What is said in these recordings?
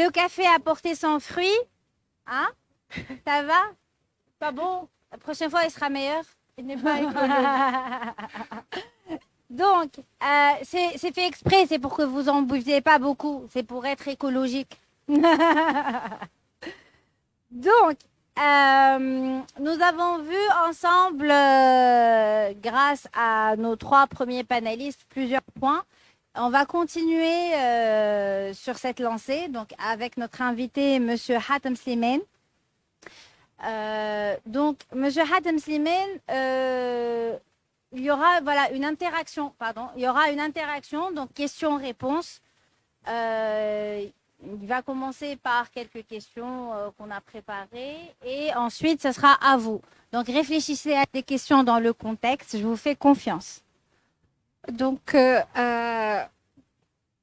Le café a porté son fruit. Hein? Ça va? Pas bon? La prochaine fois, il sera meilleur. Il n'est pas écologique. Donc, c'est fait exprès. C'est pour que vous en buviez pas beaucoup. C'est pour être écologique. Donc, nous avons vu ensemble, grâce à nos 3 premiers panélistes, plusieurs points. On va continuer sur cette lancée, donc avec notre invité, Monsieur Hatem Slimane. Donc, Monsieur Hatem Slimane, il y aura une interaction, il y aura une interaction, donc questions-réponses. Il va commencer par quelques questions qu'on a préparées et ensuite, ce sera à vous. Donc, réfléchissez à des questions dans le contexte, je vous fais confiance. Donc,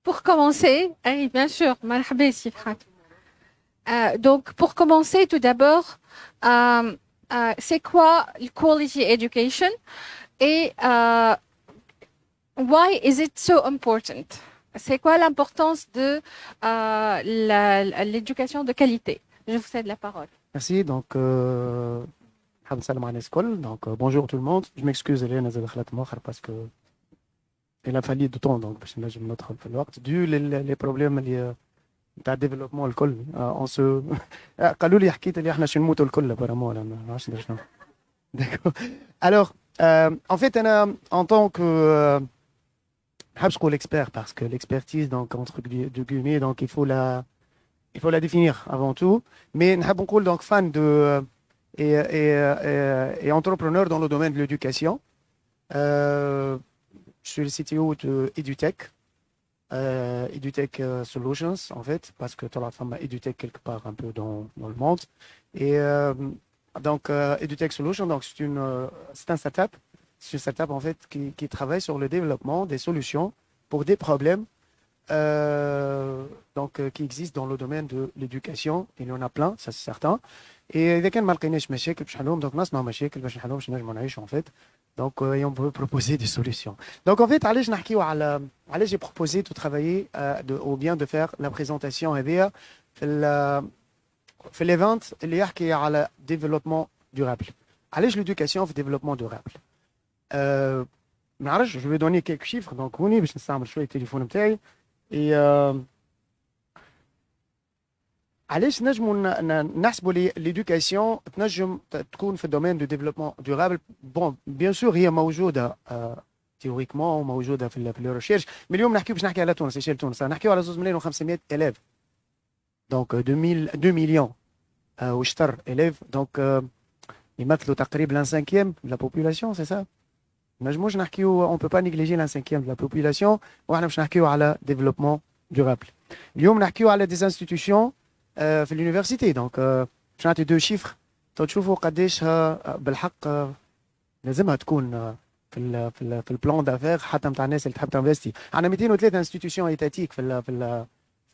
pour commencer, oui, bien sûr, marhaba, Sifrat. Donc, pour commencer, tout d'abord, c'est quoi le quality education et why is it so important? C'est quoi l'importance de l'éducation de qualité? Je vous cède la parole. Merci. Donc, bonjour tout le monde. Je m'excuse, Hélène, parce que il a fallu du temps, donc, dû les problèmes liés au développement الكل. On se قالوا لي حكيت اللي احنا شنموتوا الكل apparemment là, ما عرفتش شنو. D'accord. Alors, en fait, en tant que حابش نقول expert parce que l'expertise donc entre guillemets donc il faut la définir avant tout, mais نحب نقول donc fan de et entrepreneur dans le domaine de l'éducation. Je suis le CTO de EduTech, EduTech Solutions en fait, parce que tu as la femme EduTech quelque part un peu dans le monde. Et donc EduTech Solutions, donc c'est un startup, c'est une startup en fait qui travaille sur le développement des solutions pour des problèmes qui existent dans le domaine de l'éducation. Il y en a plein, ça c'est certain. Et إذا كان ما لقيناش مشاكل باش نحلهم donc نصنعوا مشاكل باش نحلهم باش نجموا نعيشوا en fait. Donc, et on peut proposer des solutions. Donc, en fait, j'ai proposé de travailler ou bien de faire la présentation et في l'event اللي يحكي على développement durable. علاش l'éducation في développement durable. Je vais donner quelques chiffres. Donc, هوني باش نستعمل شوية التليفون بتاعي. Et علاش نجموا نحسبوا l'éducation تنجم تكون في الدومين دو ديفلوبمون دورابل. بون بيان سور هي موجوده تيوريكمون وموجوده في الريشيرش، مي اليوم باش نحكي على تونس، ايشيل تونس نحكيو على 2 مليون و500 اليف. دونك 2 مليون وشطر اليف، دونك يمثلوا تقريبا 1/5 de la population، سي سا. نجموش نحكيو اون بو با نيجليجي 1/5 de la population وحنا باش نحكيو على ديفلوبمون دورابل. اليوم نحكيو على دي انستيتيوشن في اليونيفرسيتي. دونك باش نعطي 2 شيفر تشوفوا قداش بالحق لازمها تكون في البلان دافير حتى نتاع الناس اللي تحب تنفستي. عندنا 203 انستيتيوشن ايتاتيك في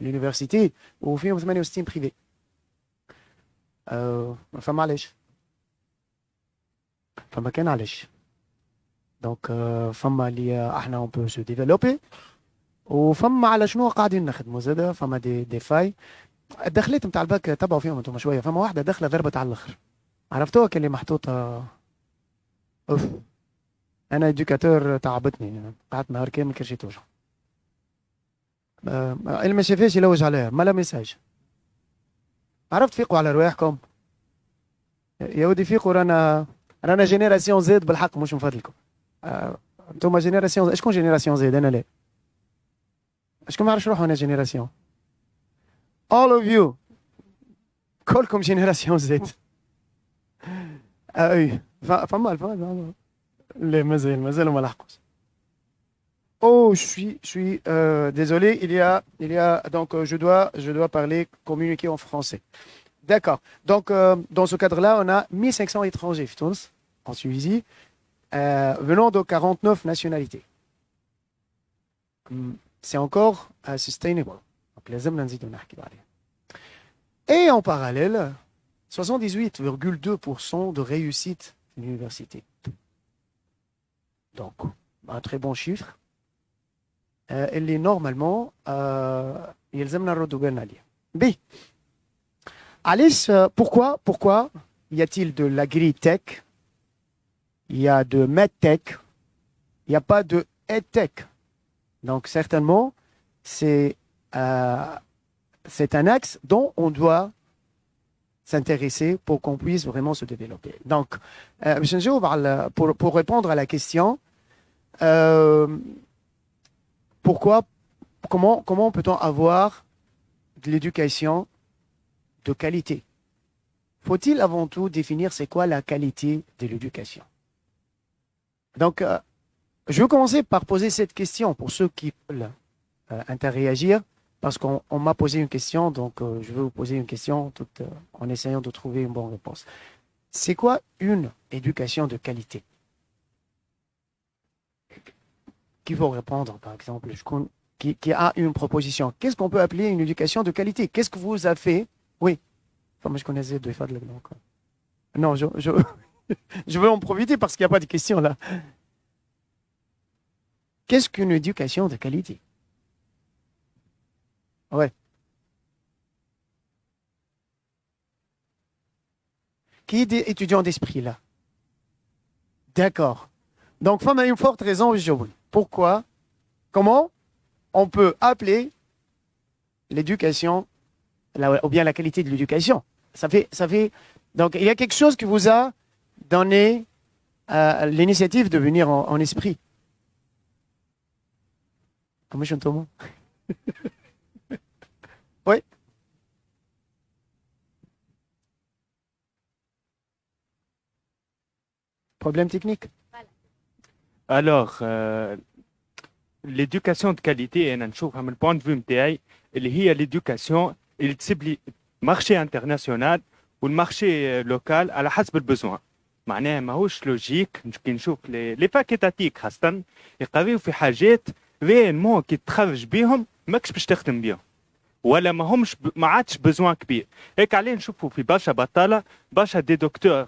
اليونيفرسيتي وفيهم 68 بريفي. فما علاش؟ فما كان علاش. دونك فما اللي احنا اون بو سو ديفلوبي، وفما على شنو قاعدين نخدموا زاده. فما دي فاي الدخلات نتاع الباك تبعوا فيهم انتم شويه. فما واحده داخله ضربت على الاخر، عرفتوها كلي محطوطه. اوف، انا اديوكاتور تعبتني، قعدت نهار كامل كرشي توجع. اللي ما شافاش يلوج عليها، ما لا ميساج. عرفت فيقوا على رواحكم يا ودي، فيقوا. رانا جينيراسيون زد بالحق، مش من فضلكم. انتم جينيراسيون، شكون جينيراسيون زد؟ انا لا. est-ce que ما عرفش روحنا génération all of you كلكم génération Z oui فما لا مازال ما لحقوش. Oh, je suis désolé, il y a donc je dois parler, communiquer en français. D'accord. Donc dans ce cadre-là, on a 1500 étrangers en Tunisie, venant de 49 nationalités. C'est encore sustainable. Donc, لازم نزيدو نحكي عليه. Et en parallèle, 78,2% de réussite à l'université. Donc, un très bon chiffre. اللي normalement يلزمنا نردوا بالنا عليه. B. Alice, pourquoi y a-t-il de l'agri-tech, il y a de medtech, il n'y a pas de edtech? Donc certainement, c'est un axe dont on doit s'intéresser pour qu'on puisse vraiment se développer. Donc, pour répondre à la question, comment peut-on avoir de l'éducation de qualité? Faut-il avant tout définir c'est quoi la qualité de l'éducation? Donc, je vais commencer par poser cette question pour ceux qui veulent interréagir, parce qu'on m'a posé une question, donc je vais vous poser une question en essayant de trouver une bonne réponse. C'est quoi une éducation de qualité? Qui faut répondre, par exemple, qui a une proposition? Qu'est-ce qu'on peut appeler une éducation de qualité? Qu'est-ce que vous avez fait? Oui. Enfin, moi, je connaissais deux fois de donc. Non, je veux en profiter parce qu'il n'y a pas de questions là. Qu'est-ce qu'une éducation de qualité? Ouais. Qui est étudiant d'esprit là? D'accord. Donc, femme a une forte raison aujourd'hui. Pourquoi? Comment on peut appeler l'éducation, ou bien la qualité de l'éducation? Ça fait. Donc, il y a quelque chose qui vous a donné l'initiative de venir en esprit. Comment je t'entends? Oui. Problème technique? Alors, l'éducation de qualité, أنا نشوفها من البوينت فيو نتاعي اللي هي l'éducation اللي تسيب مارشي انترناسيونال والمارشي لوكال على حسب البزوان. معناها ماهوش لوجيك كي نشوف لي فاكيتاتيك خاصة يقضيو في حاجات ريالمون كي تخرج بيهم ماكش باش تخدم بيهم ولا ما عادش بزوان كبير. هيك عليه نشوفوا في برشا بطالة برشا دي دكتور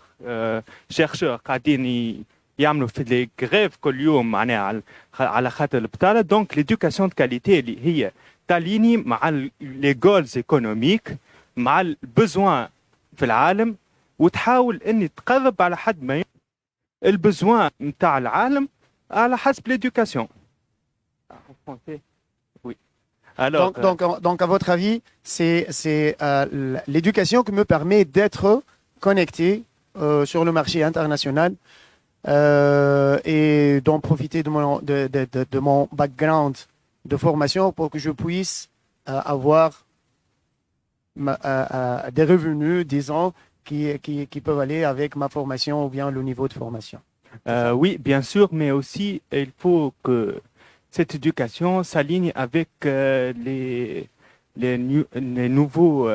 شيرشور قاعدين يعملوا في لي غريف كل يوم معناها على خاطر البطاله. دونك ليدوكاسيون دو كاليتي اللي هي تاليني مع لي جولز ايكونوميك مع البزوان في العالم وتحاول اني تقرب على حد ما البزوان نتاع العالم على حسب ليدوكاسيون. Oui. Alors, donc, à votre avis, c'est l'éducation qui me permet d'être connecté sur le marché international et d'en profiter de mon background de formation pour que je puisse avoir des revenus, disons, qui peuvent aller avec ma formation ou bien le niveau de formation. Oui, bien sûr, mais aussi il faut que cette éducation s'aligne avec les nouveaux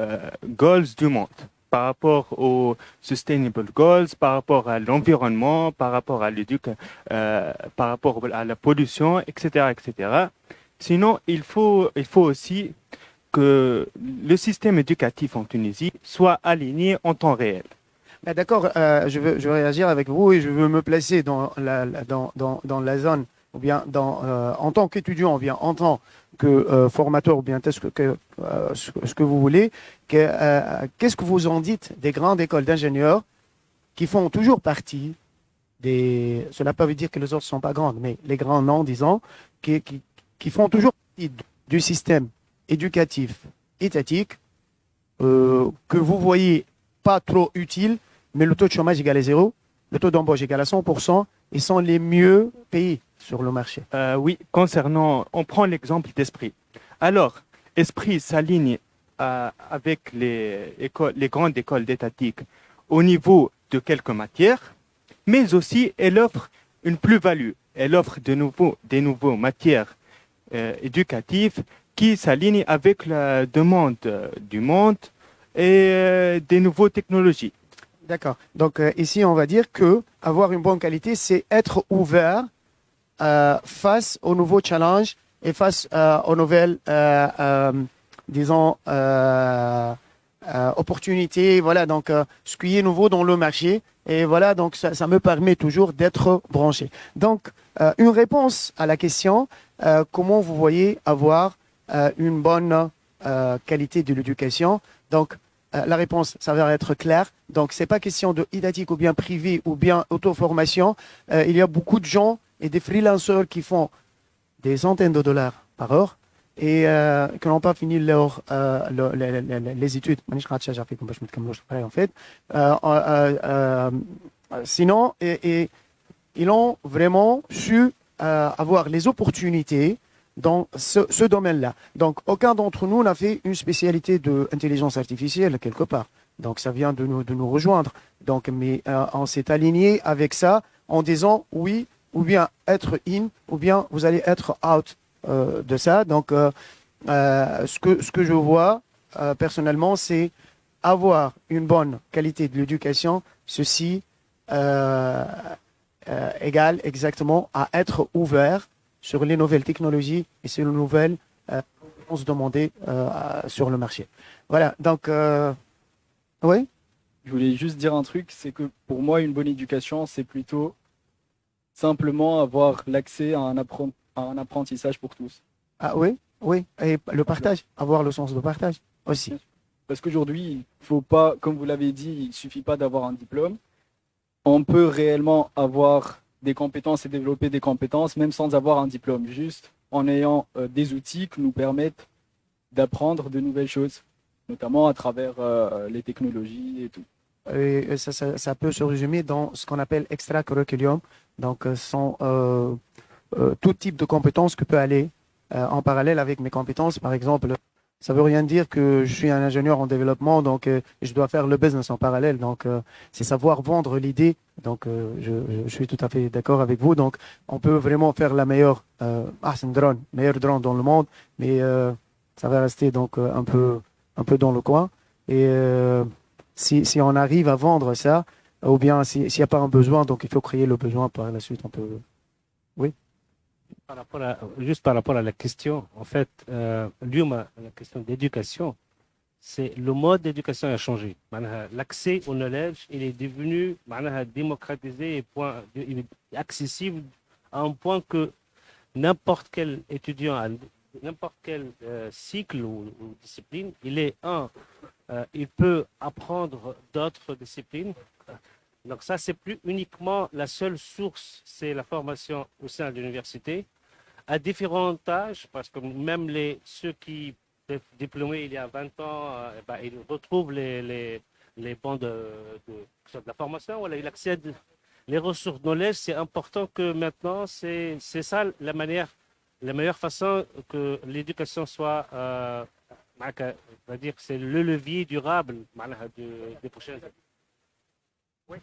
goals du monde par rapport aux sustainable goals, par rapport à l'environnement, par rapport à la pollution, etc., etc. Sinon, il faut aussi que le système éducatif en Tunisie soit aligné en temps réel. D'accord, je veux réagir avec vous et je veux me placer dans la zone, ou bien en tant qu'étudiant, ou bien en tant que formateur, ou bien ce que vous voulez. Qu'est-ce que vous en dites des grandes écoles d'ingénieurs qui font toujours partie des... Cela peut dire que les autres ne sont pas grandes, mais les grands noms, disons, qui font toujours partie du système éducatif étatique que vous voyez pas trop utile, mais le taux de chômage égal à 0, le taux d'embauche égal à 100%, ils sont les mieux payés sur le marché. Oui, concernant, on prend l'exemple d'Esprit. Alors, Esprit s'aligne avec les grandes écoles d'étatique au niveau de quelques matières, mais aussi elle offre une plus-value. Elle offre des nouveaux matières éducatives qui s'alignent avec la demande du monde et des nouvelles technologies. D'accord. Donc ici, on va dire que avoir une bonne qualité, c'est être ouvert face aux nouveaux challenges et face aux nouvelles, disons, opportunités. Voilà, donc ce qui est nouveau dans le marché. Et voilà, donc ça me permet toujours d'être branché. Donc, une réponse à la question, comment vous voyez avoir une bonne qualité de l'éducation? Donc, la réponse, ça va être clair. Donc, c'est pas question de étatique ou bien privé ou bien auto-formation. Il y a beaucoup de gens et des freelancers qui font des centaines de dollars par heure et qui n'ont pas fini les études. En fait. Sinon, ils ont vraiment su avoir les opportunités dans ce domaine-là. Donc, aucun d'entre nous n'a fait une spécialité d'intelligence artificielle quelque part. Donc, ça vient de nous rejoindre. Donc, mais on s'est aligné avec ça en disant oui, ou bien être in, ou bien vous allez être out de ça. Donc, ce que je vois personnellement, c'est avoir une bonne qualité de l'éducation. Ceci égale exactement à être ouvert sur les nouvelles technologies et sur les nouvelles réponses demandées sur le marché. Voilà, donc, oui. Je voulais juste dire un truc, c'est que pour moi, une bonne éducation, c'est plutôt simplement avoir l'accès à un apprentissage pour tous. Ah oui, oui. Et le partage, avoir le sens de partage aussi. Parce qu'aujourd'hui, il faut pas, comme vous l'avez dit, il suffit pas d'avoir un diplôme. On peut réellement avoir des compétences et développer des compétences même sans avoir un diplôme, juste en ayant des outils qui nous permettent d'apprendre de nouvelles choses, notamment à travers les technologies et tout. Et ça peut se résumer dans ce qu'on appelle extracurriculum. Donc, sont tout type de compétences que peut aller en parallèle avec mes compétences. Par exemple, ça veut rien dire que je suis un ingénieur en développement, donc je dois faire le business en parallèle. Donc, c'est savoir vendre l'idée. Donc, je suis tout à fait d'accord avec vous. Donc, on peut vraiment faire la meilleure meilleur drone dans le monde, mais ça va rester donc un peu dans le coin. Et si on arrive à vendre ça, ou bien s'il n'y a pas un besoin, donc il faut créer le besoin par la suite. On peut. Oui. Juste par rapport à la question, en fait, la question d'éducation, c'est le mode d'éducation a changé. L'accès au knowledge, il est devenu démocratisé et il est accessible à un point que n'importe quel étudiant, à n'importe quel cycle ou discipline, il peut apprendre d'autres disciplines. Donc ça, c'est plus uniquement la seule source, c'est la formation au sein de l'université, à différents âges, parce que même ceux qui étaient diplômés il y a 20 ans, ils retrouvent les bancs de la formation, voilà, ils accèdent les ressources de knowledge. C'est important que maintenant, c'est ça la meilleure façon que l'éducation soit, on va dire, c'est le levier durable des prochaines années. Oui.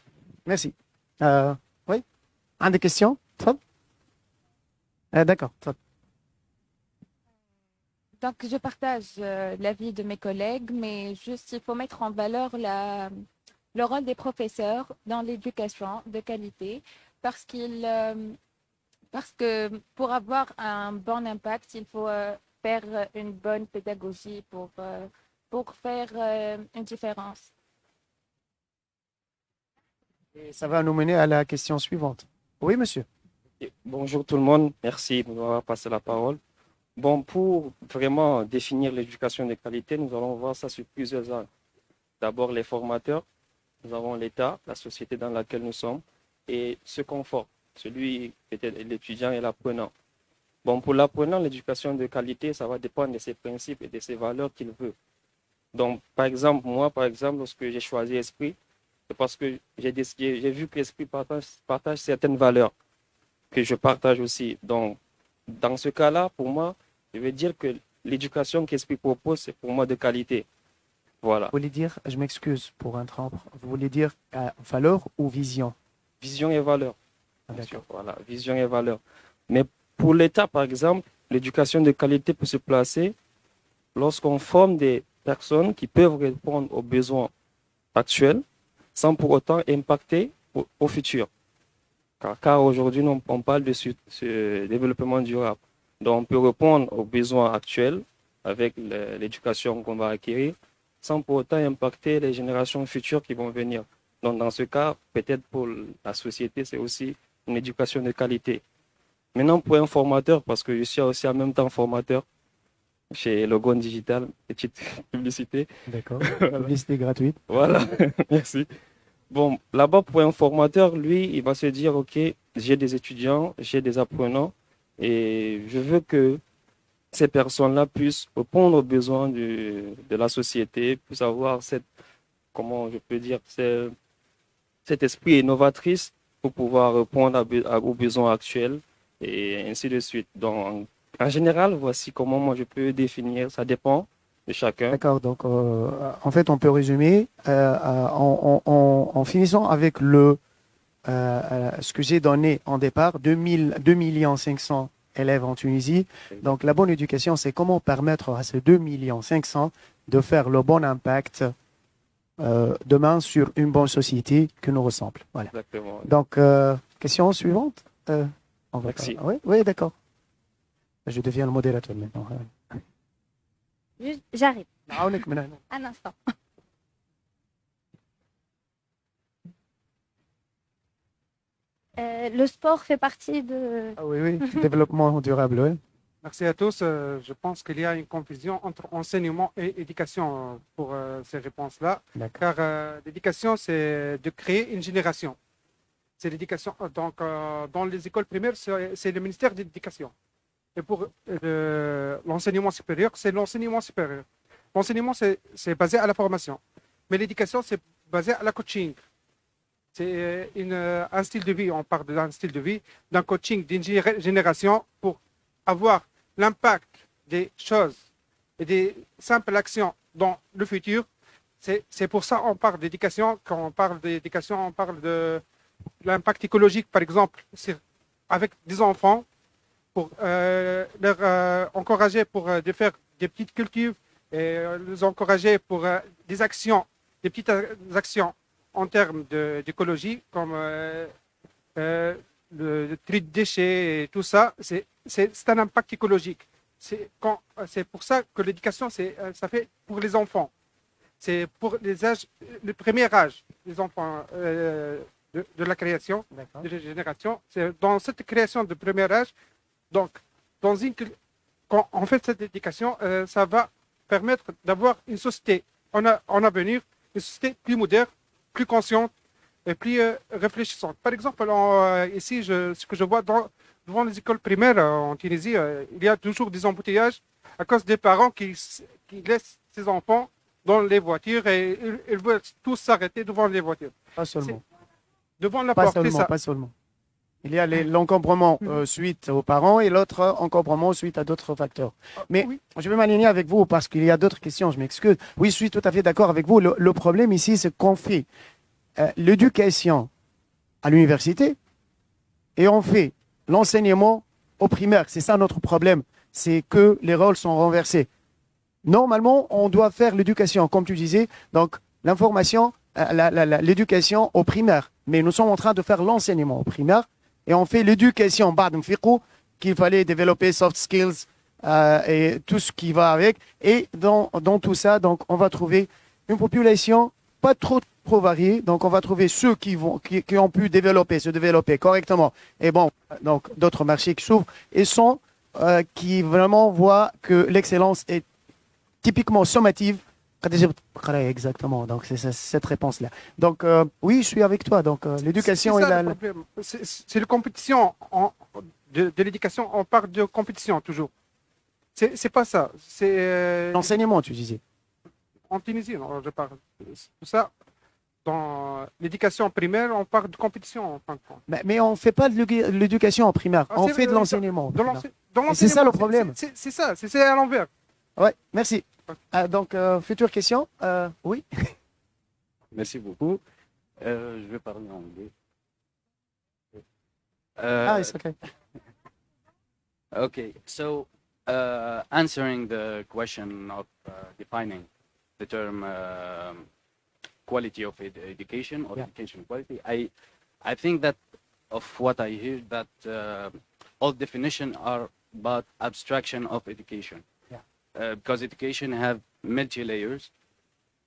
Merci. Oui. Un des questions? D'accord. Donc, je partage l'avis de mes collègues, mais juste, il faut mettre en valeur le rôle des professeurs dans l'éducation de qualité, parce que pour avoir un bon impact, il faut faire une bonne pédagogie pour faire une différence. Et ça va nous mener à la question suivante. Oui, monsieur. Bonjour tout le monde, merci de m'avoir passé la parole. Bon, pour vraiment définir l'éducation de qualité, nous allons voir ça sur plusieurs angles. D'abord les formateurs, nous avons l'État, la société dans laquelle nous sommes, et ce qu'on forme, celui peut-être l'étudiant et l'apprenant. Bon, pour l'apprenant, l'éducation de qualité, ça va dépendre de ses principes et de ses valeurs qu'il veut. Donc, par exemple, lorsque j'ai choisi Esprit, c'est parce que j'ai vu que l'Esprit partage certaines valeurs que je partage aussi. Donc, dans ce cas-là, pour moi, je veux dire que l'éducation qu'est-ce qu'il propose, c'est pour moi de qualité. Voilà. Vous voulez dire, je m'excuse pour interrompre, vous voulez dire valeur ou vision? Vision et valeur. Ah, Bien d'accord. sûr, voilà, vision et valeur. Mais pour l'État, par exemple, l'éducation de qualité peut se placer lorsqu'on forme des personnes qui peuvent répondre aux besoins actuels sans pour autant impacter au futur. Car aujourd'hui, on parle de ce développement durable. Donc, on peut répondre aux besoins actuels avec l'éducation qu'on va acquérir sans pour autant impacter les générations futures qui vont venir. Donc, dans ce cas, peut-être pour la société, c'est aussi une éducation de qualité. Maintenant, pour un formateur, parce que je suis aussi en même temps formateur chez Logon Digital, petite publicité. D'accord. Publicité gratuite. Voilà, merci. Bon, là-bas, pour un formateur, lui, il va se dire, OK, j'ai des étudiants, j'ai des apprenants, et je veux que ces personnes-là puissent répondre aux besoins de la société, puissent avoir comment je peux dire, cet esprit innovatrice pour pouvoir répondre aux besoins actuels et ainsi de suite. Donc, en général, voici comment moi je peux définir, ça dépend de chacun. D'accord, donc en fait, on peut résumer en finissant avec ce que j'ai donné en départ, 2 500 000 élèves en Tunisie. Donc, la bonne éducation, c'est comment permettre à ces 2 500 000 de faire le bon impact demain sur une bonne société qui nous ressemble. Voilà. Exactement. Donc, question suivante. Merci. Oui, oui, d'accord. Je deviens le modérateur maintenant. Juste, j'arrive. نعاونك من هنا. Un instant. Le sport fait partie de... Ah oui, oui, développement durable, oui. Merci à tous. Je pense qu'il y a une confusion entre enseignement et éducation pour ces réponses-là. D'accord. Car l'éducation, c'est de créer une génération. C'est l'éducation. Donc, dans les écoles primaires, c'est le ministère de l'Éducation. Et pour l'enseignement supérieur, c'est l'enseignement supérieur. L'enseignement, c'est basé à la formation. Mais l'éducation, c'est basé à la coaching. C'est un style de vie. On parle d'un style de vie, d'un coaching, d'une génération pour avoir l'impact des choses et des simples actions dans le futur. C'est pour ça qu'on parle d'éducation. Quand on parle d'éducation, on parle de l'impact écologique, par exemple, avec des enfants, pour leur encourager pour de faire des petites cultures et les encourager pour des actions, des petites actions en termes d'écologie, comme le tri de déchets et tout ça. C'est un impact écologique. C'est pour ça que l'éducation, ça fait pour les enfants. C'est pour les âges, le premier âge des enfants de la création, de la génération. C'est dans cette création de premier âge. Donc, quand on fait cette éducation, ça va permettre d'avoir une société en avenir, une société plus moderne, plus consciente et plus réfléchissante. Par exemple, ici, ce que je vois devant les écoles primaires en Tunisie, il y a toujours des embouteillages à cause des parents qui laissent ces enfants dans les voitures et ils veulent tous s'arrêter devant les voitures. Pas seulement. Devant la Pas porte, c'est seulement, ça. pas seulement. Il y a l'encombrement suite aux parents et l'autre encombrement suite à d'autres facteurs. Mais Oui. je vais m'aligner avec vous parce qu'il y a d'autres questions, je m'excuse. Oui, je suis tout à fait d'accord avec vous. Le problème ici, c'est qu'on fait l'éducation à l'université et on fait l'enseignement au primaire. C'est ça notre problème. C'est que les rôles sont renversés. Normalement, on doit faire l'éducation, comme tu disais, donc l'information, l'éducation au primaire. Mais nous sommes en train de faire l'enseignement au primaire et on fait l'éducation, qu'il fallait développer soft skills et tout ce qui va avec. Et dans tout ça, donc, on va trouver une population pas trop variée. Donc, on va trouver ceux qui ont pu se développer correctement. Et bon, donc d'autres marchés qui s'ouvrent et qui vraiment voient que l'excellence est typiquement sommative. Exactement, donc c'est cette réponse-là. Donc oui, je suis avec toi. Donc l'éducation C'est est ça, là. le problème. C'est la compétition. De l'éducation, on parle de compétition toujours. C'est pas ça. C'est L'enseignement, tu disais. en Tunisie, non, je parle. C'est pour ça. Dans l'éducation primaire, on parle de compétition en fin de compte. Mais on ne fait pas de l'éducation en primaire. Ah, On c'est- fait de l'enseignement. Dans Et c'est ça le l'enseignement, problème. C'est ça, c'est à l'envers. Ouais, merci. Donc, future question. Oui. Merci beaucoup. Je vais parler en anglais. It's okay. Okay, so answering the question of defining the term quality of education or Yeah. education quality, I think that of what I hear that all definitions are about abstraction of education. Yeah. Because education have multi layers.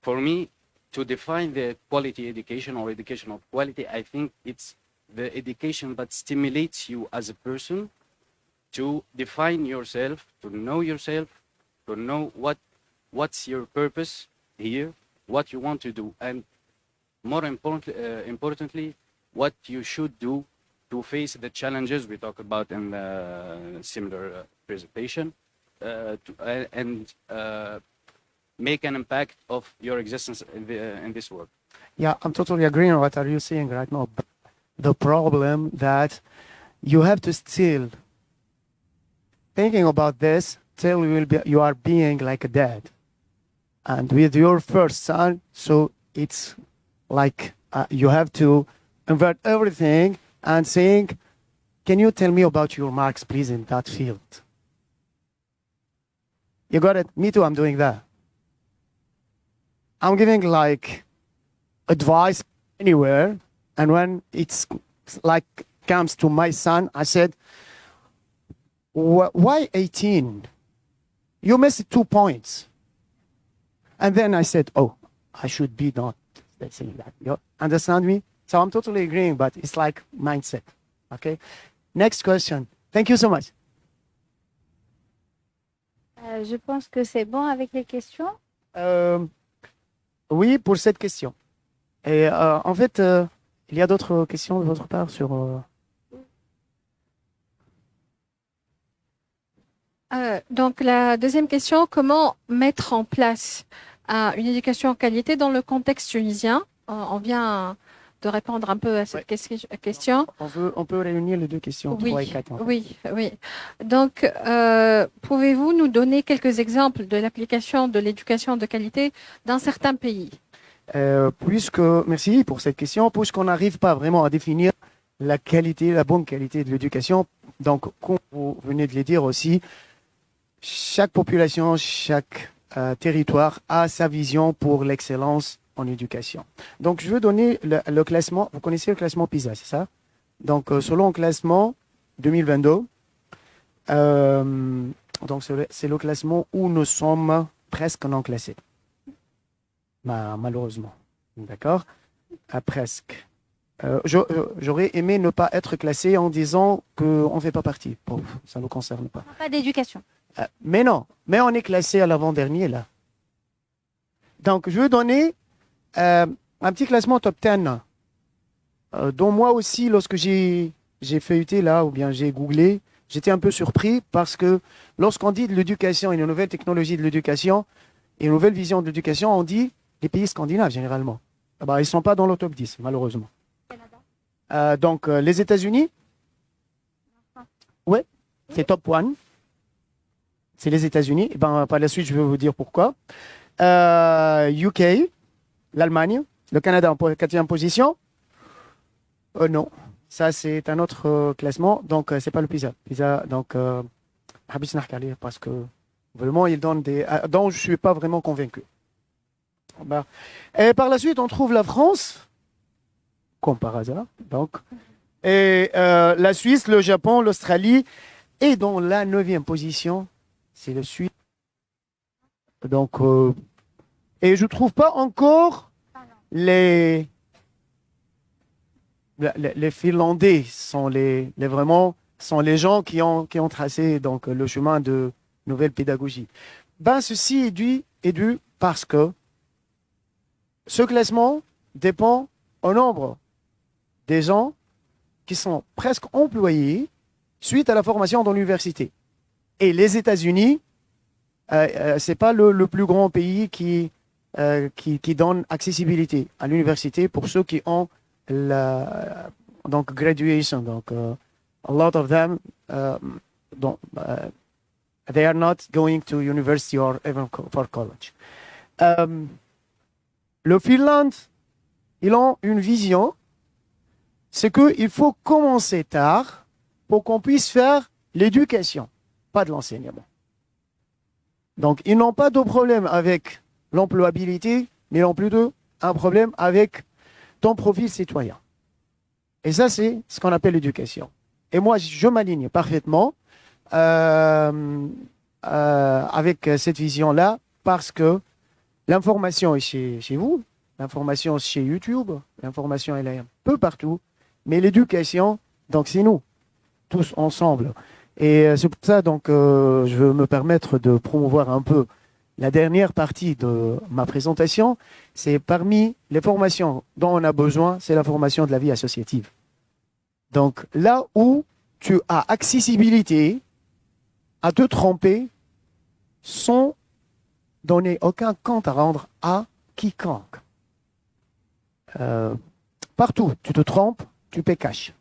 For me, to define the quality education or education of quality, I think it's the education that stimulates you as a person to define yourself, to know what's your purpose here, what you want to do, and more importantly, what you should do to face the challenges we talked about in the similar presentation, and make an impact of your existence in this world. Yeah, I'm totally agreeing on what are you saying right now. But the problem that you have to still thinking about this till you are being like a dad, and with your first son, so it's like you have to invert everything and saying, can you tell me about your marks, please, in that field? You got it? Me too, I'm doing that. I'm giving like advice anywhere, and when it's like comes to my son, I said, why 18? You missed 2 points. And then I said, oh, I should be not saying that. You understand me? So I'm totally agreeing, but it's like mindset. Okay. Next question. Thank you so much. Je pense que c'est bon avec les questions. Oui, pour cette question. Et en fait, il y a d'autres questions de votre part sur... Donc la deuxième question, comment mettre en place une éducation en qualité dans le contexte tunisien? On vient de répondre un peu à cette question. On peut réunir les deux questions, 3 et 4. Oui, oui. Donc, pouvez-vous nous donner quelques exemples de l'application de l'éducation de qualité dans certains pays? Merci pour cette question, puisqu'on n'arrive pas vraiment à définir la qualité, la bonne qualité de l'éducation. Donc, comme vous venez de le dire aussi, chaque population, chaque territoire a sa vision pour l'excellence en éducation. Donc, je veux donner le classement. Vous connaissez le classement PISA, c'est ça? Donc, selon le classement 2022, donc c'est le classement où nous sommes presque non classés. Malheureusement. D'accord? Presque. J'aurais aimé ne pas être classé en disant qu'on ne fait pas partie. Bon, ça ne nous concerne pas. Pas d'éducation. Mais non, mais on est classé à l'avant-dernier là. Donc, je veux donner un petit classement top 10, dont moi aussi, lorsque j'ai feuilleté là, ou bien j'ai googlé, j'étais un peu surpris parce que lorsqu'on dit de l'éducation, une nouvelle technologie de l'éducation, et une nouvelle vision de l'éducation, on dit les pays scandinaves généralement. Ils ne sont pas dans le top 10, malheureusement. Donc, les États-Unis, ouais, c'est top 1. C'est les États-Unis. Et par la suite, je vais vous dire pourquoi. UK, l'Allemagne, le Canada en 4e position. Non, ça c'est un autre classement. Donc, c'est pas le PISA. PISA, donc, parce que vraiment, il donne des. dont je ne suis pas vraiment convaincu. Et par la suite, on trouve la France, comme par hasard. Donc, et la Suisse, le Japon, l'Australie. Et dans la 9e position, c'est le Suisse. Donc, et je ne trouve pas encore les Finlandais sont sont les gens qui ont tracé donc le chemin de nouvelle pédagogie. Ceci est dû parce que ce classement dépend au nombre des gens qui sont presque employés suite à la formation dans l'université. Et les États-Unis, c'est pas le plus grand pays qui donne accessibilité à l'université pour ceux qui ont donc graduation. Donc, a lot of them They are not going to university or even for college. Le Finlande, ils ont une vision, c'est qu'il faut commencer tard pour qu'on puisse faire l'éducation, pas de l'enseignement. Donc, ils n'ont pas de problème avec l'employabilité, mais ils ont plutôt un problème avec ton profil citoyen. Et ça, c'est ce qu'on appelle l'éducation. Et moi, je m'aligne parfaitement avec cette vision-là parce que l'information est chez vous, l'information est chez YouTube, l'information elle est un peu partout, mais l'éducation, donc c'est nous, tous ensemble. Et c'est pour ça donc je veux me permettre de promouvoir un peu la dernière partie de ma présentation. C'est parmi les formations dont on a besoin, c'est la formation de la vie associative. Donc là où tu as accessibilité à te tromper sans donner aucun compte à rendre à quiconque. Partout, tu te trompes, tu paies cash.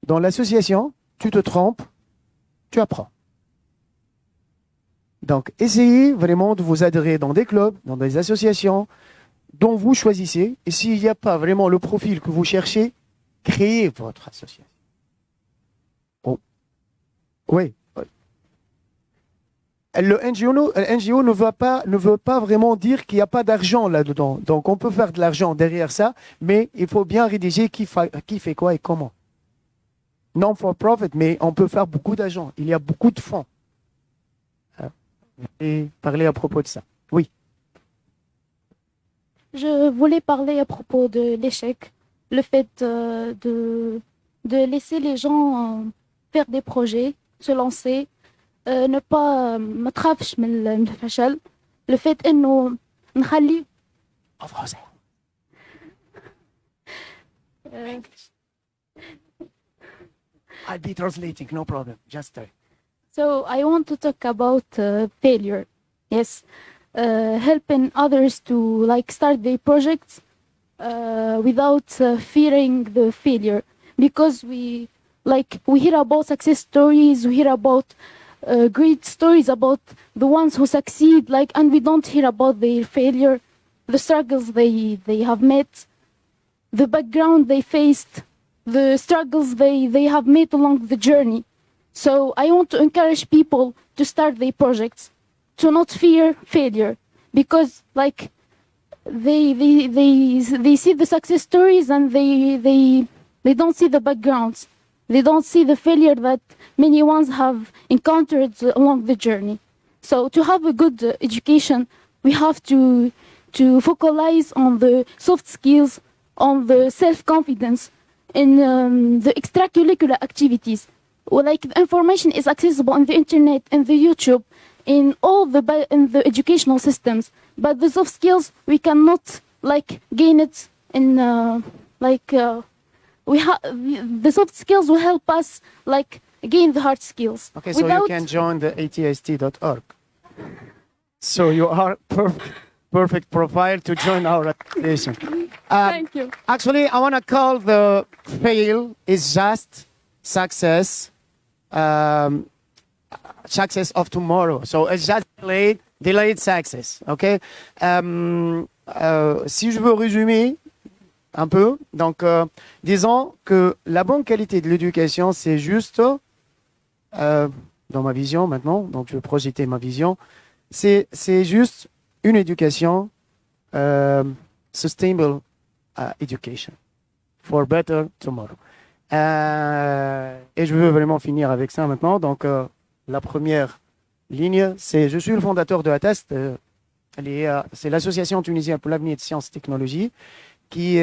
Dans l'association, tu te trompes, tu apprends. Donc, essayez vraiment de vous adhérer dans des clubs, dans des associations dont vous choisissez. Et s'il n'y a pas vraiment le profil que vous cherchez, créez votre association. Oh. Oui. Le NGO ne veut pas vraiment dire qu'il n'y a pas d'argent là-dedans. Donc, on peut faire de l'argent derrière ça, mais il faut bien rédiger qui fait quoi et comment. Non for profit, mais on peut faire beaucoup d'argent. Il y a beaucoup de fonds. Et parler à propos de ça. Oui. Je voulais parler à propos de l'échec. Le fait de laisser les gens faire des projets, se lancer. Ne pas ما تخافش من الفشل. Le fait إنه نخلي En français. I'll be translating, no problem. Just tell. So I want to talk about failure. Yes, helping others to like start their projects without fearing the failure, because we hear about success stories, we hear about great stories about the ones who succeed, and we don't hear about their failure, the struggles they have met, the background they faced, the struggles they have made along the journey. So I want to encourage people to start their projects, to not fear failure, because they see the success stories and they don't see the backgrounds. They don't see the failure that many ones have encountered along the journey. So to have a good education, we have to focalize on the soft skills, on the self-confidence, in the extracurricular activities. The information is accessible on the internet and the YouTube, in in the educational systems. But the soft skills, we cannot gain it in the soft skills will help us gain the hard skills. Okay, so you can join the atst.org. So you are perfect profile to join our association. Thank you. Actually, I want to call the fail is just success, success of tomorrow. So it's just delayed success. Okay. Si je veux résumer un peu, donc disons que la bonne qualité de l'éducation, c'est juste, dans ma vision maintenant, donc je vais projeter ma vision, c'est juste une éducation sustainable education for better tomorrow. Et je veux vraiment finir avec ça maintenant. Donc la première ligne, c'est je suis le fondateur de ATAST, c'est l'association tunisienne pour l'avenir de sciences et technologies, qui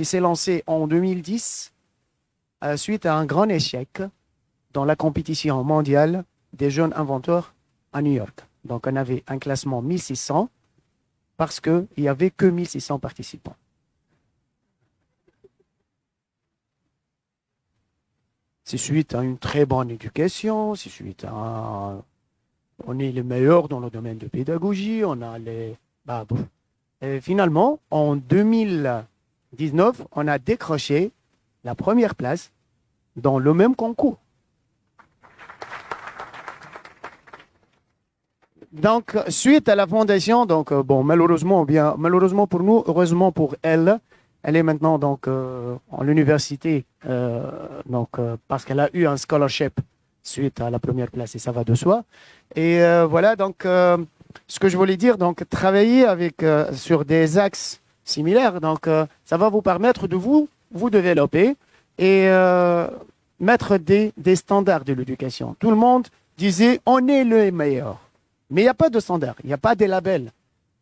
s'est lancée en 2010 suite à un grand échec dans la compétition mondiale des jeunes inventeurs à New York. Donc on avait un classement 1600 parce qu'il n'y avait que 1600 participants. C'est suite à une très bonne éducation, c'est suite à on est les meilleurs dans le domaine de pédagogie, on a les... Et finalement, en 2019, on a décroché la première place dans le même concours. Donc, suite à la fondation, donc, bon, malheureusement, bien, malheureusement pour nous, heureusement pour elle, elle est maintenant donc en l'université, parce qu'elle a eu un scholarship suite à la première place et ça va de soi. Et voilà, donc, ce que je voulais dire, donc, travailler avec, sur des axes similaires, donc, ça va vous permettre de vous développer et mettre des standards de l'éducation. Tout le monde disait, on est le meilleur. Mais il n'y a pas de standard, il n'y a pas de labels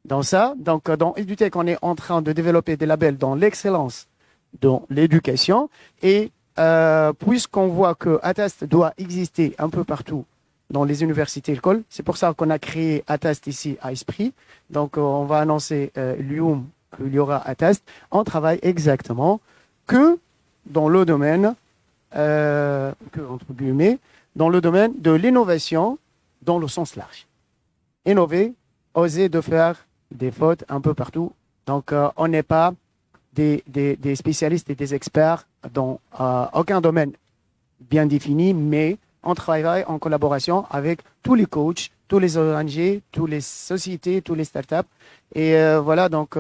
dans ça. Donc, dans EduTech, on est en train de développer des labels dans l'excellence dans l'éducation. Et puisqu'on voit que ATAST doit exister un peu partout dans les universités et écoles, c'est pour ça qu'on a créé ATAST ici à Esprit. Donc, on va annoncer l'IUM qu'il y aura ATAST. On travaille exactement que dans le domaine, entre guillemets, dans le domaine de l'innovation dans le sens large. Innover, oser de faire des fautes un peu partout. Donc, on n'est pas des spécialistes et des experts dans aucun domaine bien défini, mais on travaille en collaboration avec tous les coachs, tous les ONG, toutes les sociétés, tous les startups. Et voilà, donc,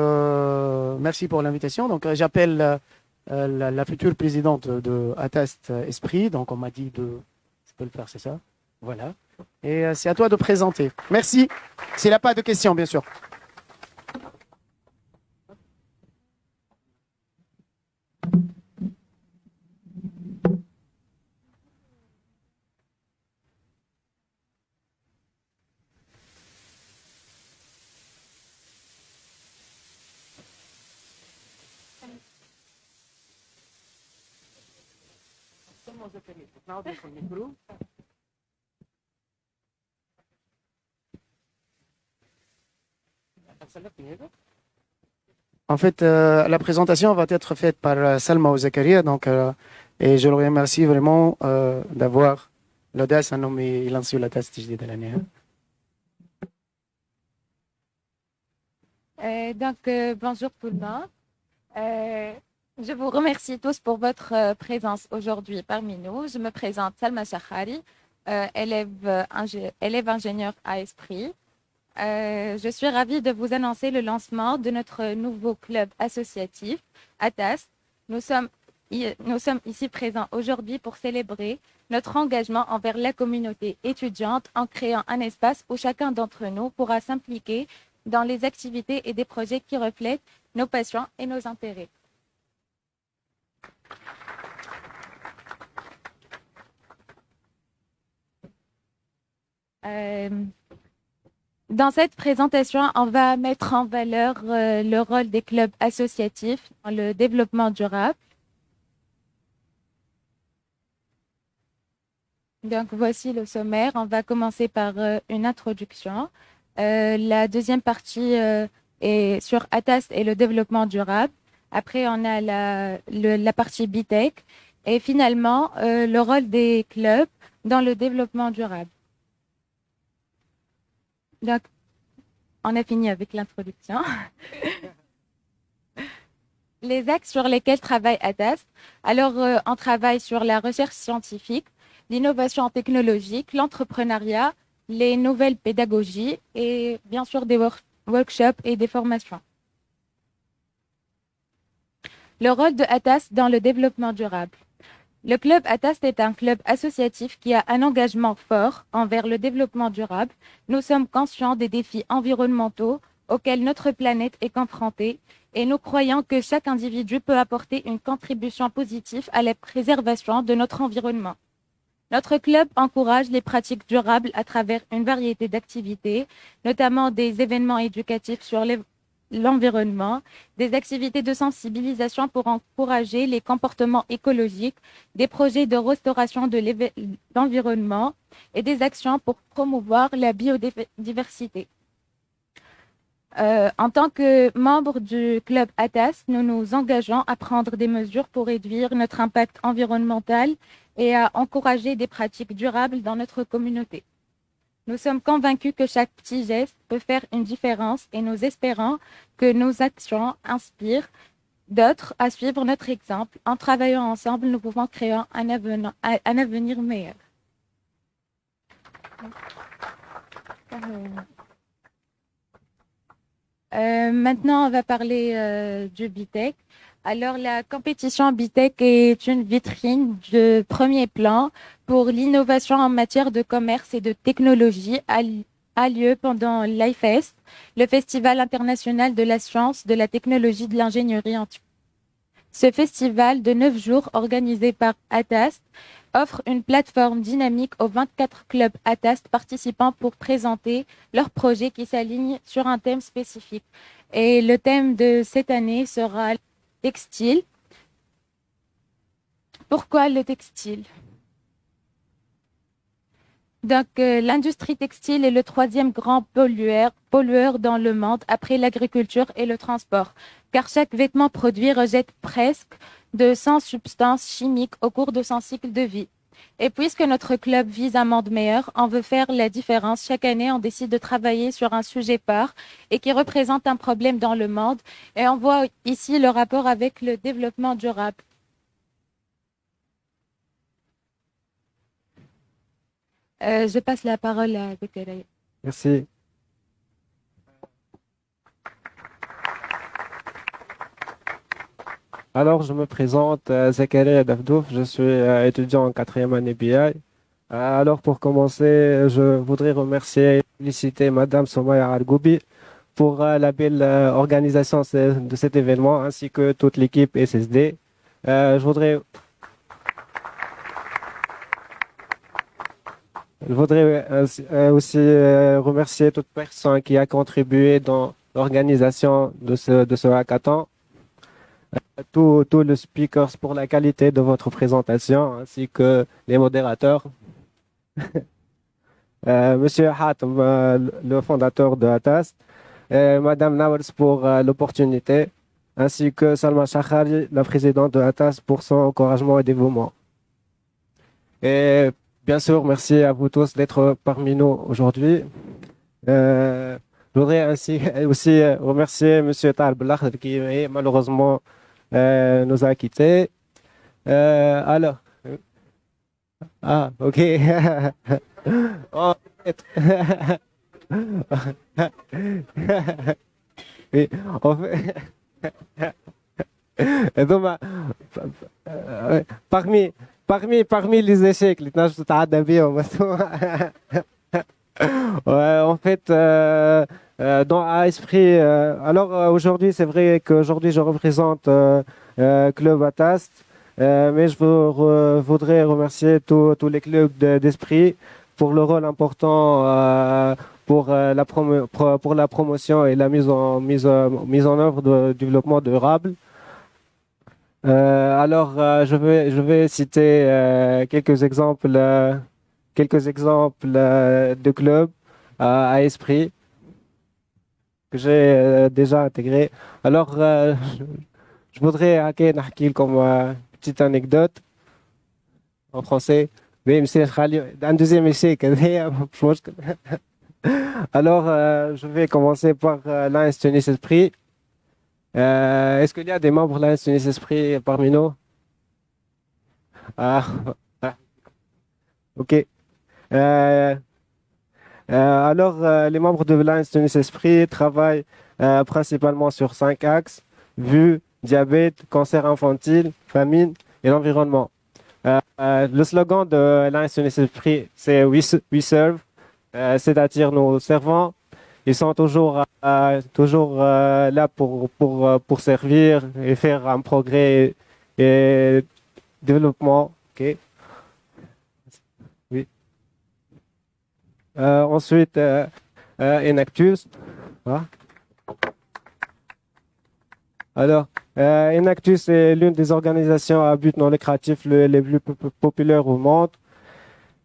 merci pour l'invitation. Donc, j'appelle la future présidente de ATAST Esprit. Donc, on m'a dit de... Je peux le faire, c'est ça? Voilà. Et c'est à toi de présenter. Merci. S'il n'y a pas de questions, bien sûr. En fait, la présentation va être faite par Salma Ouzakaria, donc, et je le remercie vraiment d'avoir l'audace à nommer Ilancio Latas Tijdi de l'année. Bonjour tout le monde. Je vous remercie tous pour votre présence aujourd'hui parmi nous. Je me présente Salma Chakhari, élève ingénieur à Esprit. Je suis ravie de vous annoncer le lancement de notre nouveau club associatif, ATAST. Nous sommes ici présents aujourd'hui pour célébrer notre engagement envers la communauté étudiante en créant un espace où chacun d'entre nous pourra s'impliquer dans les activités et des projets qui reflètent nos passions et nos intérêts. Dans cette présentation, on va mettre en valeur le rôle des clubs associatifs dans le développement durable. Donc, voici le sommaire. On va commencer par une introduction. La deuxième partie est sur ATAST et le développement durable. Après, on a la partie BTech. Et finalement, le rôle des clubs dans le développement durable. Donc, on a fini avec l'introduction. Les axes sur lesquels travaille ATAST. Alors, on travaille sur la recherche scientifique, l'innovation technologique, l'entrepreneuriat, les nouvelles pédagogies et bien sûr des workshops et des formations. Le rôle de ATAST dans le développement durable. Le club ATAST est un club associatif qui a un engagement fort envers le développement durable. Nous sommes conscients des défis environnementaux auxquels notre planète est confrontée et nous croyons que chaque individu peut apporter une contribution positive à la préservation de notre environnement. Notre club encourage les pratiques durables à travers une variété d'activités, notamment des événements éducatifs sur l'environnement, des activités de sensibilisation pour encourager les comportements écologiques, des projets de restauration de l'environnement et des actions pour promouvoir la biodiversité. En tant que membre du club ATAST, nous nous engageons à prendre des mesures pour réduire notre impact environnemental et à encourager des pratiques durables dans notre communauté. Nous sommes convaincus que chaque petit geste peut faire une différence et nous espérons que nos actions inspirent d'autres à suivre notre exemple. En travaillant ensemble, nous pouvons créer un avenir meilleur. Maintenant, on va parler du BTEC. Alors, la compétition BTEC est une vitrine de premier plan pour l'innovation en matière de commerce et de technologie a lieu pendant l'IFEST, le Festival international de la science, de la technologie, de l'ingénierie en Turquie. Ce festival de 9 jours organisé par ATAST offre une plateforme dynamique aux 24 clubs ATAST participants pour présenter leurs projets qui s'alignent sur un thème spécifique. Et le thème de cette année sera textile. Pourquoi le textile? Donc, l'industrie textile est le troisième grand pollueur dans le monde après l'agriculture et le transport, car chaque vêtement produit rejette presque de 100 substances chimiques au cours de son cycle de vie. Et puisque notre club vise un monde meilleur, on veut faire la différence. Chaque année, on décide de travailler sur un sujet phare et qui représente un problème dans le monde. Et on voit ici le rapport avec le développement durable. Je passe la parole à Zakaria. Merci. Alors, je me présente, Zakaria Dafdouf, je suis étudiant en 4e année BI. Alors, pour commencer, je voudrais remercier et féliciter Madame Somaya Argoubi pour la belle organisation de cet événement, ainsi que toute l'équipe SSD. Je voudrais aussi remercier toute personne qui a contribué dans l'organisation de ce hackathon. Tous les speakers pour la qualité de votre présentation, ainsi que les modérateurs. Monsieur Hatem, le fondateur de ATAST, Madame Nawers pour l'opportunité, ainsi que Salma Chakhari, la présidente de ATAST, pour son encouragement et dévouement. Et bien sûr, merci à vous tous d'être parmi nous aujourd'hui. Je voudrais ainsi aussi remercier Monsieur Tal Belakh qui malheureusement nous a quittés. Alors, ok. En fait, oui, en fait, donc, parmi les échecs, ouais, en fait, dans à esprit. Alors aujourd'hui, c'est vrai qu'aujourd'hui je représente Club ATAST, mais je voudrais remercier tous les clubs d'esprit pour le rôle important pour la promotion et la mise en œuvre du développement durable. Alors, je vais citer quelques exemples de clubs à esprit que j'ai déjà intégrés. Alors, je voudrais comme petite anecdote en français. Un deuxième échec. Alors, je vais commencer par l'Alliance Tunis Esprit. Est-ce qu'il y a des membres de l'Alliance Tunis Esprit parmi nous? Ok. Alors, les membres de l'Alliance Tunis Esprit travaillent principalement sur 5 axes: vue, diabète, cancer infantile, famine et l'environnement. Le slogan de l'Alliance Tunis Esprit, c'est We serve, c'est-à-dire nous servons. Ils sont toujours là pour servir et faire un progrès et développement. Ok. Oui. Ensuite, Enactus. Ah. Alors, Enactus est l'une des organisations à but non lucratif les plus populaires au monde.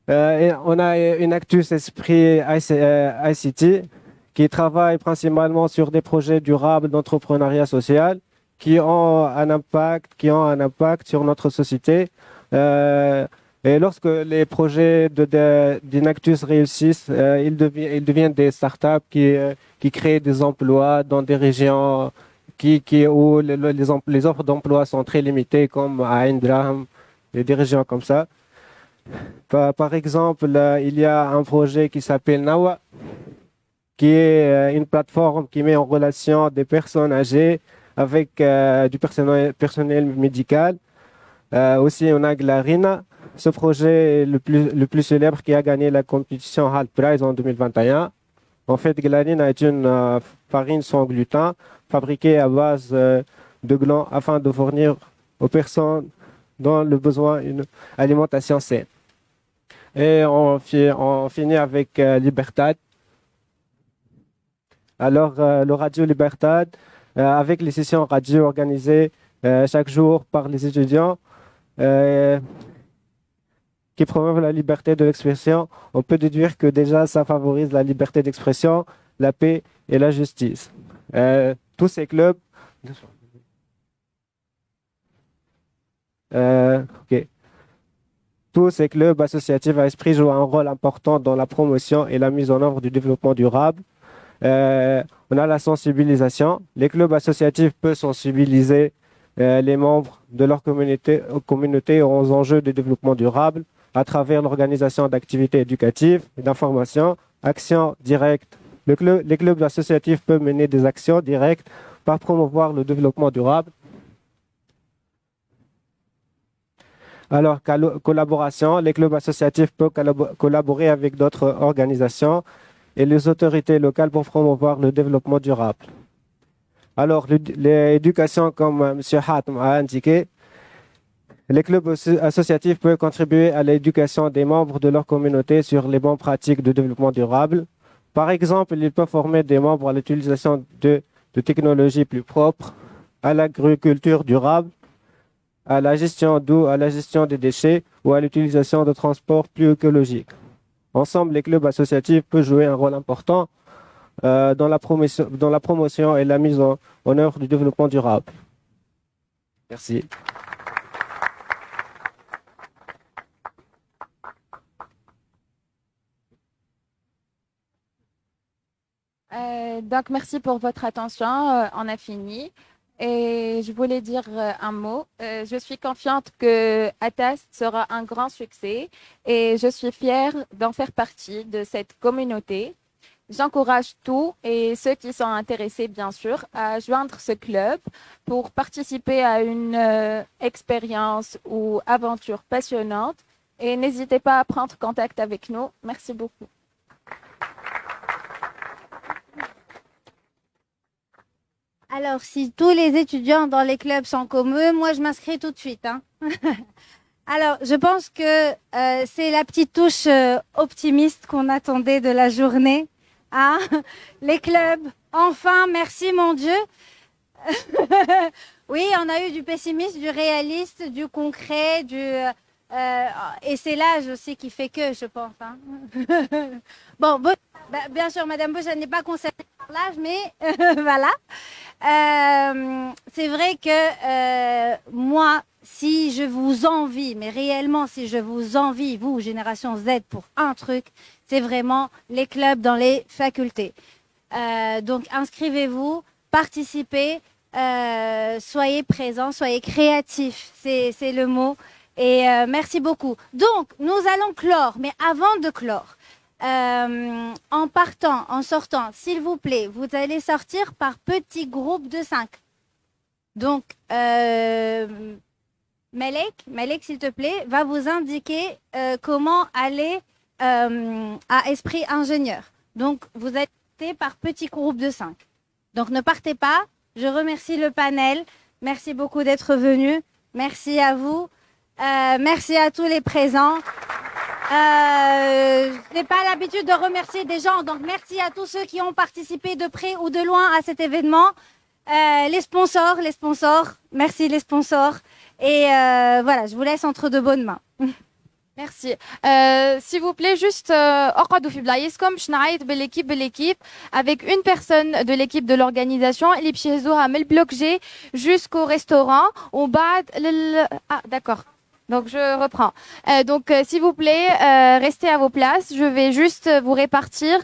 Et on a Enactus Esprit ICT qui travaille principalement sur des projets durables d'entrepreneuriat social qui ont un impact sur notre société. Et lorsque les projets d'Enactus réussissent, ils deviennent des startups qui créent des emplois dans des régions où les offres d'emploi sont très limitées, comme à Indram et des régions comme ça. Par exemple, il y a un projet qui s'appelle Nawa, qui est une plateforme qui met en relation des personnes âgées avec du personnel médical. Aussi, on a Glarina, ce projet le plus célèbre qui a gagné la compétition Halt Prize en 2021. En fait, Glarina est une farine sans gluten fabriquée à base de glands afin de fournir aux personnes dont le besoin une alimentation saine. Et on finit avec Libertad. Alors, le Radio Libertad, avec les sessions radio organisées chaque jour par les étudiants qui promeuvent la liberté de l'expression, on peut déduire que déjà ça favorise la liberté d'expression, la paix et la justice. Tous ces clubs... Tous ces clubs associatifs à esprit jouent un rôle important dans la promotion et la mise en œuvre du développement durable. On a la sensibilisation. Les clubs associatifs peuvent sensibiliser les membres de leur communauté aux enjeux de développement durable à travers l'organisation d'activités éducatives et d'information, actions directes. Les clubs associatifs peuvent mener des actions directes pour promouvoir le développement durable. Alors, collaboration, les clubs associatifs peuvent collaborer avec d'autres organisations et les autorités locales pour promouvoir le développement durable. Alors, l'éducation, comme M. Hatem a indiqué, les clubs associatifs peuvent contribuer à l'éducation des membres de leur communauté sur les bonnes pratiques de développement durable. Par exemple, ils peuvent former des membres à l'utilisation de technologies plus propres, à l'agriculture durable, à la gestion d'eau, à la gestion des déchets ou à l'utilisation de transports plus écologiques. Ensemble, les clubs associatifs peuvent jouer un rôle important dans la promotion et la mise en œuvre du développement durable. Merci. Donc, merci pour votre attention. On a fini. Et je voulais dire un mot. Je suis confiante que ATAS sera un grand succès et je suis fière d'en faire partie de cette communauté. J'encourage tous et ceux qui sont intéressés, bien sûr, à joindre ce club pour participer à une expérience ou aventure passionnante. Et n'hésitez pas à prendre contact avec nous. Merci beaucoup. Alors, si tous les étudiants dans les clubs sont comme eux, moi, je m'inscris tout de suite. Hein. Alors, je pense que c'est la petite touche optimiste qu'on attendait de la journée. Hein. Les clubs, enfin, merci mon Dieu. Oui, on a eu du pessimiste, du réaliste, du concret, et c'est l'âge aussi qui fait que, je pense. Hein. Bon, bien sûr, Madame Bush, elle n'est pas concernée par l'âge, mais voilà. C'est vrai que moi, si je vous envie, mais réellement, si je vous envie, vous, Génération Z, pour un truc, c'est vraiment les clubs dans les facultés. Donc, inscrivez-vous, participez, soyez présents, soyez créatifs, c'est le mot. Et merci beaucoup. Donc, nous allons clore, mais avant de clore, en partant, en sortant, s'il vous plaît, vous allez sortir par petits groupes de 5. Donc, Melek, s'il te plaît, va vous indiquer comment aller à Esprit Ingénieur. Donc, vous êtes par petits groupes de 5. Donc, ne partez pas. Je remercie le panel. Merci beaucoup d'être venus. Merci à vous. Merci à tous les présents. Je n'ai pas l'habitude de remercier des gens, donc merci à tous ceux qui ont participé de près ou de loin à cet événement. Les sponsors, merci les sponsors. Et voilà, je vous laisse entre de bonnes mains. Merci. S'il vous plaît, juste اقعدوا في بلايصكم باش نعيط بالl'équipe avec une personne de l'équipe de l'organisation اللي باش يهزوها من البلوك جي jusqu'au restaurant وبعد Ah, d'accord. Donc, je reprends. Donc, s'il vous plaît, restez à vos places. Je vais juste vous répartir